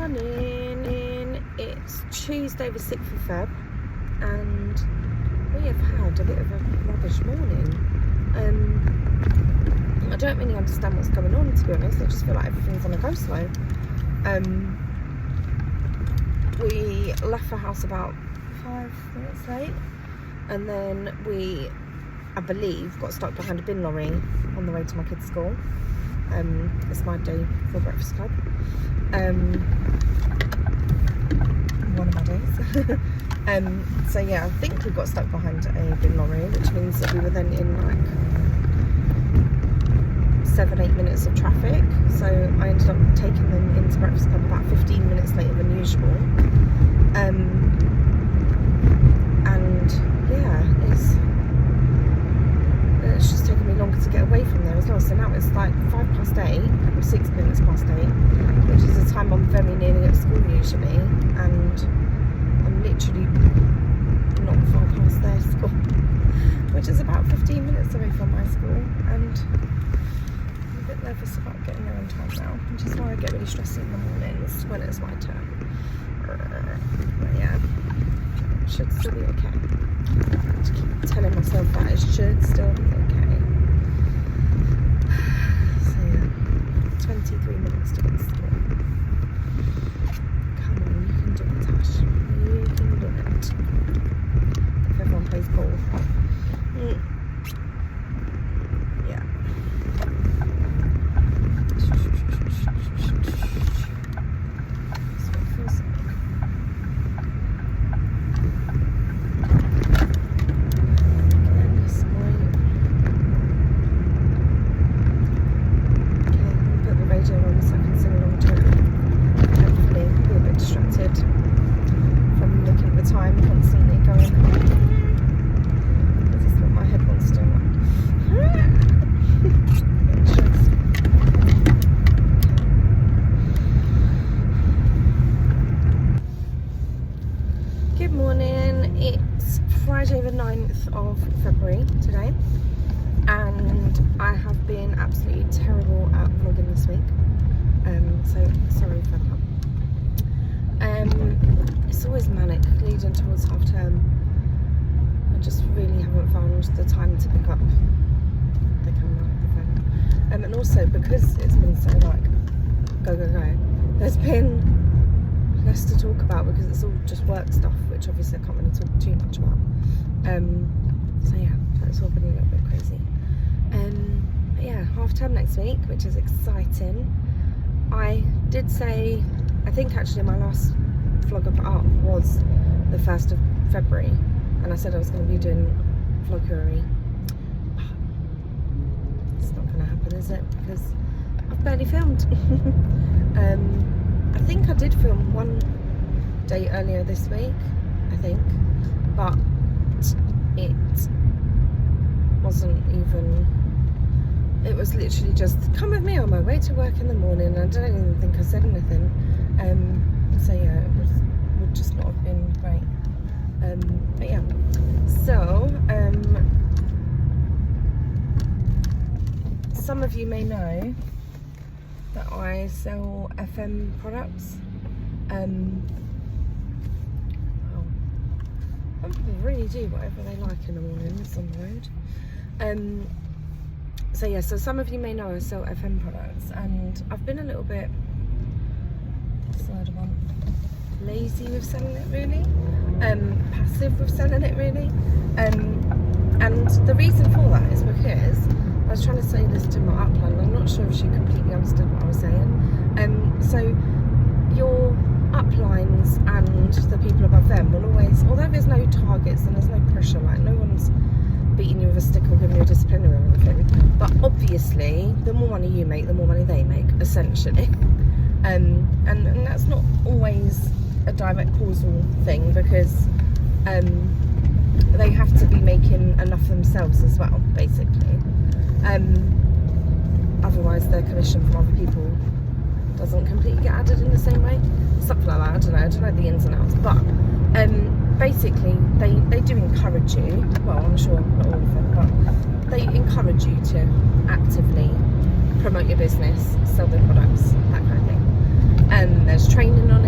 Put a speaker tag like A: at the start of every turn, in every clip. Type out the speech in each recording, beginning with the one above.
A: morning. It's Tuesday the 6th of Feb and we have had a bit of a rubbish morning. I don't really understand what's going on, to be honest. I just feel like everything's on a go slow. We left the house about 5 minutes late and then we, I believe, got stuck behind a bin lorry on the way to my kids' school. It's my day for Breakfast Club. One of my days. So yeah, I think we got stuck behind a bin lorry, which means that we were then in like 7-8 minutes of traffic. So I ended up taking them into Breakfast Club about 15 minutes later than usual. And yeah, it's just taken me longer to get away from there as well. So now it's like 8:05 or 6 minutes past 8, which is a time I'm very nearly at school usually, and I'm literally not far past their school, which is about 15 minutes away from my school, and I'm a bit nervous about getting there on time now, which is why I get really stressed in the mornings when it's my turn. But yeah, it should still be okay. I just keep telling myself that it should still be okay. So yeah, 23 minutes to get to school. Come on, you can do it, Tash. You can do it. If everyone plays ball. Yeah. That's what it feels like. Good morning, it's Friday the 9th of February today, and I have been absolutely terrible at vlogging this week, so sorry for that. It's always manic leading towards half term. I just really haven't found the time to pick up the camera, the phone, and also because it's been so like go, there's been less to talk about because it's all just work stuff, which obviously I can't really talk too much about. So yeah, that's all been a little bit crazy. But yeah, half term next week, which is exciting. I did say, I think actually my last vlog I put up was the 1st of February, and I said I was going to be doing vloggery. It's not going to happen, is it? Because I've barely filmed. I think I did film one day earlier this week, I think, but it wasn't even, it was literally just, come with me on my way to work in the morning. I don't even think I said anything. So yeah, it would just not have been great. But yeah, so some of you may know that I sell FM products. Well, people really do whatever they like in the mornings on the road. So yeah, so some of you may know I sell FM products, and I've been a little bit lazy with selling it really, passive with selling it really, and the reason for that is because I was trying to say this to my upline, I'm not sure if she completely understood what I was saying. So your uplines and the people above them will always, although there's no targets and there's no pressure, like no one's beating you with a stick or giving you a disciplinary or anything, but obviously the more money you make, the more money they make, essentially. And that's not always a direct causal thing, because they have to be making enough themselves as well, basically. Otherwise their commission from other people doesn't completely get added in the same way, something like that. I don't know the ins and outs, but basically they do encourage you, well, I'm sure not all of them, but they encourage you to actively promote your business, sell their products, that kind of thing. There's training on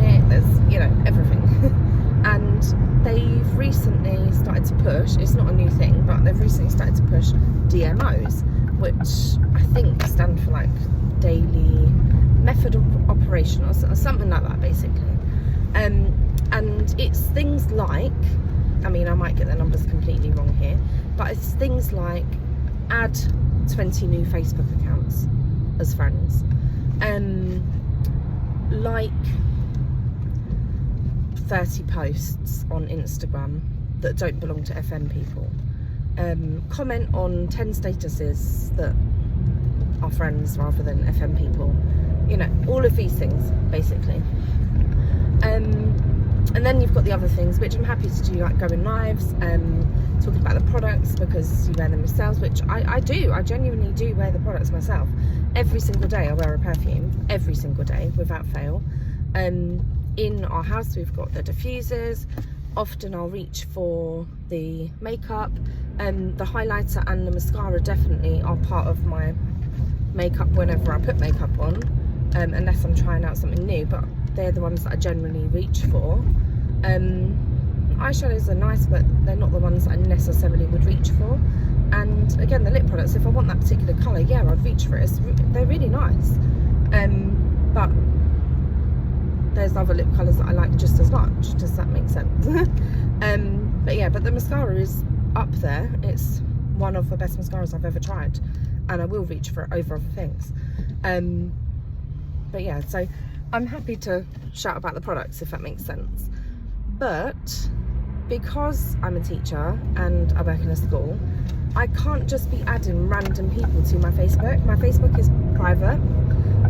A: know, everything. And they've recently started to push, it's not a new thing, but they've recently started to push DMOs, which I think stand for like daily method of operation or something like that, basically. And it's things like, I mean, I might get the numbers completely wrong here, but it's things like add 20 new Facebook accounts as friends, like 30 posts on Instagram that don't belong to FM people, comment on 10 statuses that are friends rather than FM people, you know, all of these things basically. And then you've got the other things which I'm happy to do, like going lives, talking about the products because you wear them yourselves, which I do. I genuinely do wear the products myself. Every single day I wear a perfume, every single day without fail. In our house we've got the diffusers. Often I'll reach for the makeup, the highlighter and the mascara definitely are part of my makeup whenever I put makeup on, unless I'm trying out something new, but they're the ones that I generally reach for. Eyeshadows are nice, but they're not the ones that I necessarily would reach for. And again, the lip products, if I want that particular colour, yeah, I'd reach for it. They're really nice. But there's other lip colours that I like just as much. Does that make sense? But yeah, but the mascara is up there. It's one of the best mascaras I've ever tried, and I will reach for it over other things. But yeah, so I'm happy to shout about the products if that makes sense. But because I'm a teacher and I work in a school, I can't just be adding random people to my Facebook. My Facebook is private,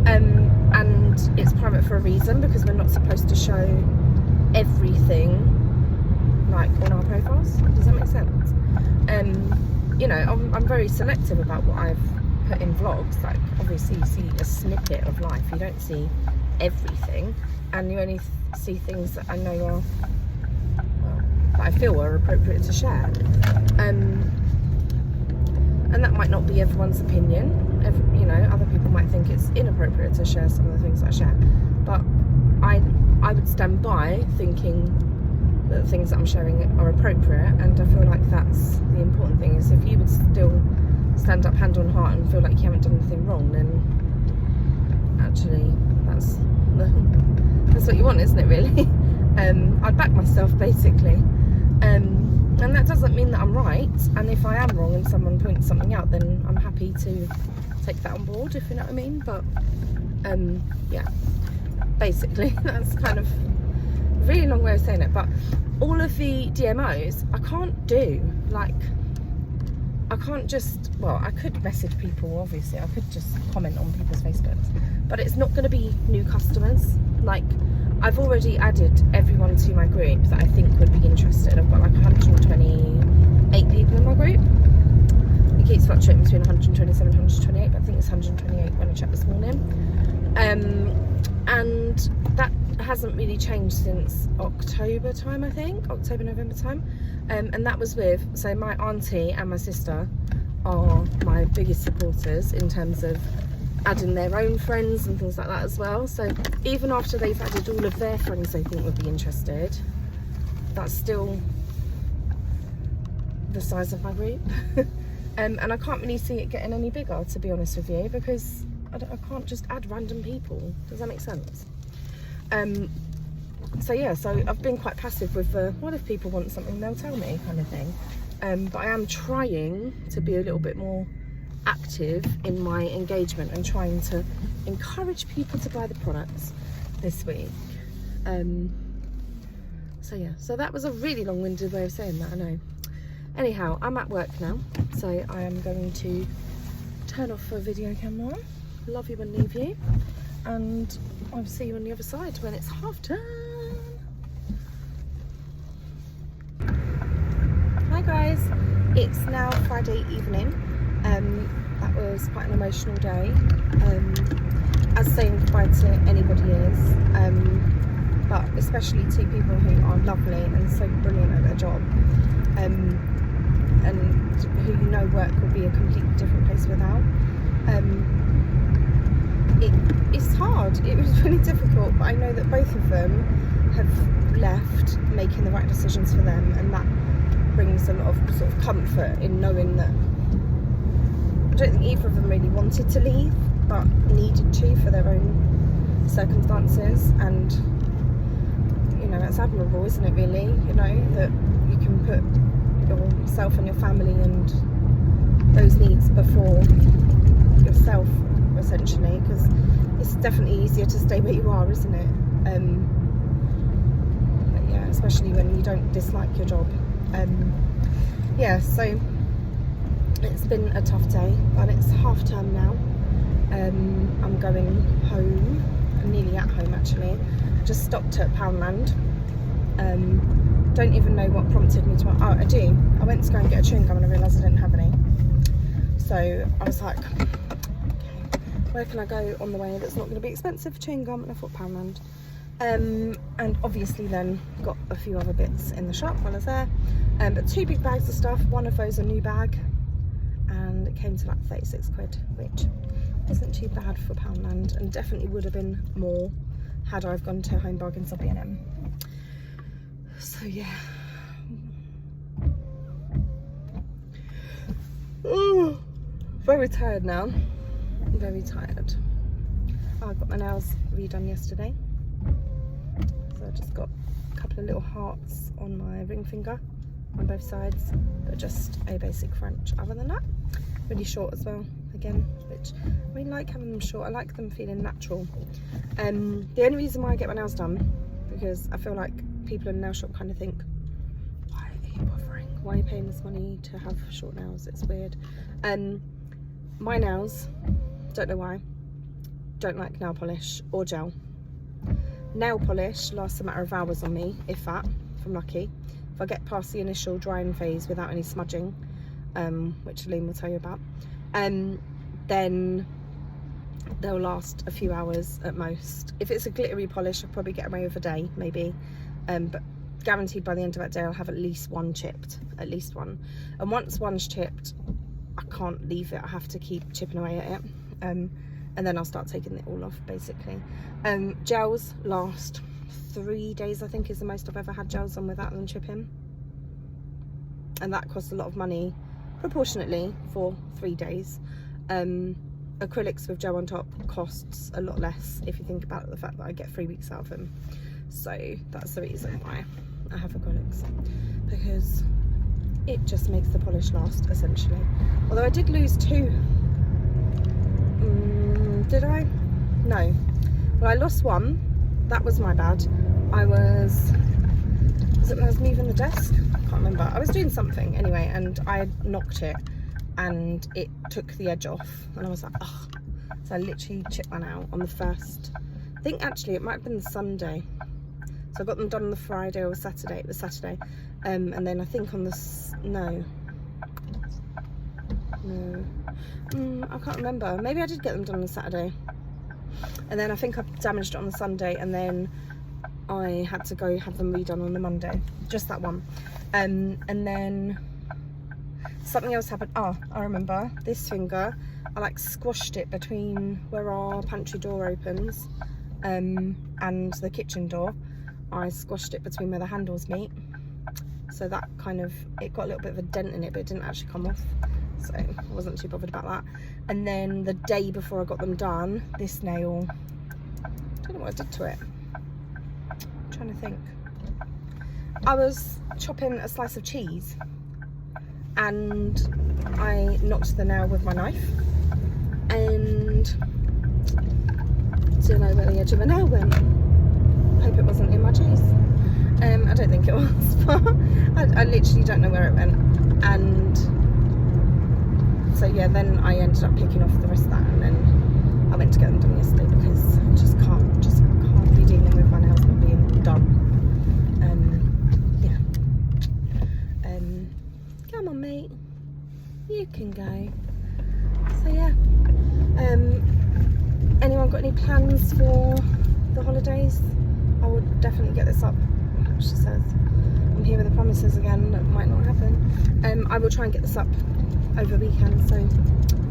A: and it's private for a reason, because we're not supposed to show everything like on our profiles. Does that make sense? You know, I'm very selective about what I've put in vlogs. Like, obviously you see a snippet of life, you don't see everything, and you only see things that I know are, well, that I feel are appropriate to share. And that might not be everyone's opinion. You know, other people might think it's inappropriate to share some of the things I share, but I would stand by thinking that the things that I'm sharing are appropriate, and I feel like that's the important thing. Is if you would still stand up hand on heart and feel like you haven't done anything wrong, then actually that's what you want, isn't it, really? I'd back myself basically, and that doesn't mean that I'm right, and if I am wrong and someone points something out, then I'm happy to take that on board, if you know what I mean. But yeah, basically that's kind of a really long way of saying it. But all of the DMOs I can't do, like, I can't just, well, I could message people, obviously, I could just comment on people's Facebooks, but it's not going to be new customers. Like, I've already added everyone to my group that I think would be interested. I've got like 128 people in my group. It keeps fluctuating between 127 and 128, but I think it's 128 when I checked this morning. And that hasn't really changed since October time, I think, October, November time. And that was with, so my auntie and my sister are my biggest supporters in terms of adding their own friends and things like that as well. So even after they've added all of their friends they think would be interested, that's still the size of my group. And I can't really see it getting any bigger, to be honest with you, because I can't just add random people. Does that make sense? So yeah, so I've been quite passive with the, what if people want something, they'll tell me kind of thing. But I am trying to be a little bit more active in my engagement and trying to encourage people to buy the products this week. So yeah, so that was a really long-winded way of saying that, I know. Anyhow, I'm at work now, so I am going to turn off the video camera. Love you and leave you, and I'll see you on the other side when it's half term. Hi guys, it's now Friday evening. That was quite an emotional day, as saying goodbye to anybody is, but especially to people who are lovely and so brilliant at their job, and who you know work would be a completely different place without. It's hard, it was really difficult, but I know that both of them have left making the right decisions for them, and that brings a lot of sort of comfort in knowing that I don't think either of them really wanted to leave, but needed to for their own circumstances. And you know, it's admirable, isn't it, really, you know, that you can put yourself and your family and those needs before yourself, essentially, because it's definitely easier to stay where you are, isn't it? But yeah, especially when you don't dislike your job. Yeah, so it's been a tough day, but it's half term now. I'm going home. I'm nearly at home, actually. Just stopped at Poundland. Don't even know what prompted me to. Oh, I do. I went to go and get a chewing gum and I realised I didn't have any. So I was like, okay, where can I go on the way that's not going to be expensive for chewing gum? And I thought Poundland. And obviously then got a few other bits in the shop while I was there. But 2 big bags of stuff. One of those a new bag, and it came to like 36 quid, which isn't too bad for Poundland, and definitely would have been more had I gone to Home Bargains or B&M. So yeah. Oh, very tired now. Very tired. I got my nails redone yesterday. So I just got a couple of little hearts on my ring finger on both sides, but just a basic French. Other than that, really short as well, again, which I really like having them short. I like them feeling natural. The only reason why I get my nails done, because I feel like people in the nail shop kind of think, why are you bothering? Why are you paying this money to have short nails? It's weird. My nails, don't know why, don't like nail polish or gel. Nail polish lasts a matter of hours on me, if that, if I'm lucky. If I get past the initial drying phase without any smudging, which Liam will tell you about, then they'll last a few hours at most. If it's a glittery polish, I'll probably get away with a day, maybe, but guaranteed by the end of that day I'll have at least one chipped, at least one. And once one's chipped, I can't leave it. I have to keep chipping away at it, and then I'll start taking it all off, basically. Gels last 3 days, I think, is the most I've ever had gels on without them chipping, and that costs a lot of money proportionately for 3 days. Acrylics with gel on top costs a lot less if you think about the fact that I get 3 weeks out of them. So that's the reason why I have acrylics, because it just makes the polish last, essentially. Although I did lose 2. Did I? No. Well, I lost 1. That was my bad. Was it when I was moving the desk? I can't remember. I was doing something anyway, and I knocked it and it took the edge off, and I was like, oh. So I literally chipped one out on the first, I think actually it might have been the Sunday. So I got them done on the Friday or Saturday. It was Saturday. And then I think on the, I can't remember. Maybe I did get them done on the Saturday. And then I think I damaged it on the Sunday, and then I had to go have them redone on the Monday. Just that one. And then something else happened. Oh, I remember. This finger, I like squashed it between where our pantry door opens and the kitchen door. I squashed it between where the handles meet. So that kind of, it got a little bit of a dent in it, but it didn't actually come off. So I wasn't too bothered about that. And then the day before I got them done, this nail, I don't know what I did to it. I'm trying to think. I was chopping a slice of cheese and I knocked the nail with my knife, and don't know where the edge of the nail went. Hope it wasn't in my cheese. I don't think it was, but I literally don't know where it went. And so yeah, then I ended up picking off the rest of that, and then I went to get them done yesterday because I just can't be dealing with my nails not being done. Yeah. Come on, mate, you can go. So yeah. Anyone got any plans for the holidays? I would definitely get this up. She says, I'm here with the promises again. That might not happen. I will try and get this up over the weekend, so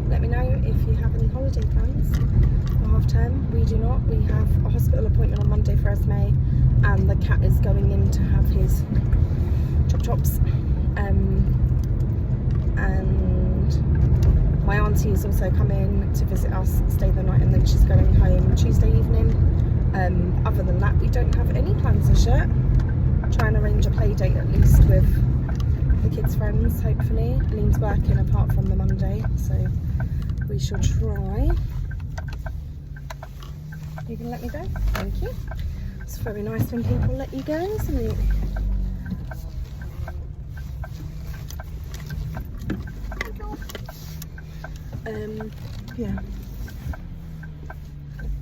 A: let me know if you have any holiday plans for half term. We do not. We have a hospital appointment on Monday for for Esme, and the cat is going in to have his chops. And my auntie is also coming to visit us, stay the night, and then she's going home Tuesday evening. Other than that, we don't have any plans as yet. Try and arrange a play date at least with the kids' friends, hopefully. Alim's working apart from the Monday, so we shall try. You can let me go? Thank you. It's very nice when people let you go, isn't it? Yeah.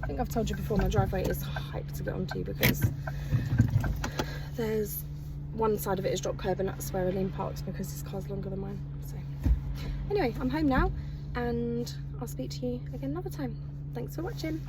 A: I think I've told you before, my driveway is hyped to get onto because there's one side of it is drop curb, and that's where Alim parks because his car's longer than mine. So anyway, I'm home now, and I'll speak to you again another time. Thanks for watching.